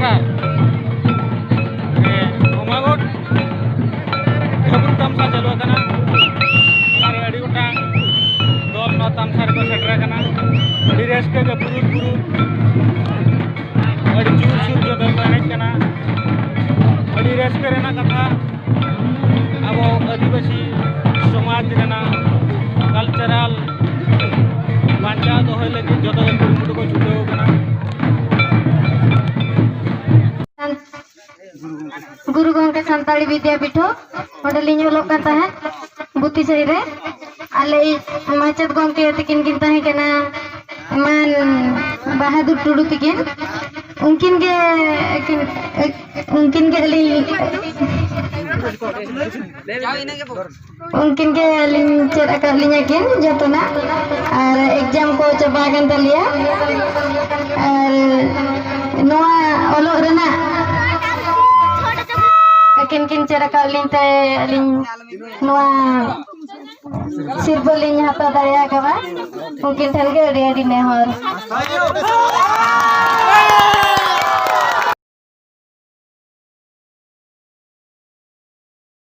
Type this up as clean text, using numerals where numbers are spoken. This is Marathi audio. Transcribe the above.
कथा ओमागोट तमसा चलो अड़ी गोटांग दल तमसा को सेटरना अड़ी रस्के पुरुष अड़ी चूर चूर जो दल हेजना अड़ी रस्के कथा अब आदिवासी समाज कल्चरल बांचा दोहय लगे जो कुरुमुटु को छुटाव गुरु गंगे सानताड़ी विद्यापीठ बुती सही रे आले माचद गंगे तकिन किन तहे केना मान बहादुर टुडू तकिन उनकिन के लिंग चेरा कर लिया किन जतना और एग्जाम को चबा गन तलिया और नोआ ओलो रेना किन चेरा कर लिंते लिंग नोआ सिर्फ लिंग हाता दाया कबा उनकिन ठल के रेडी ने हर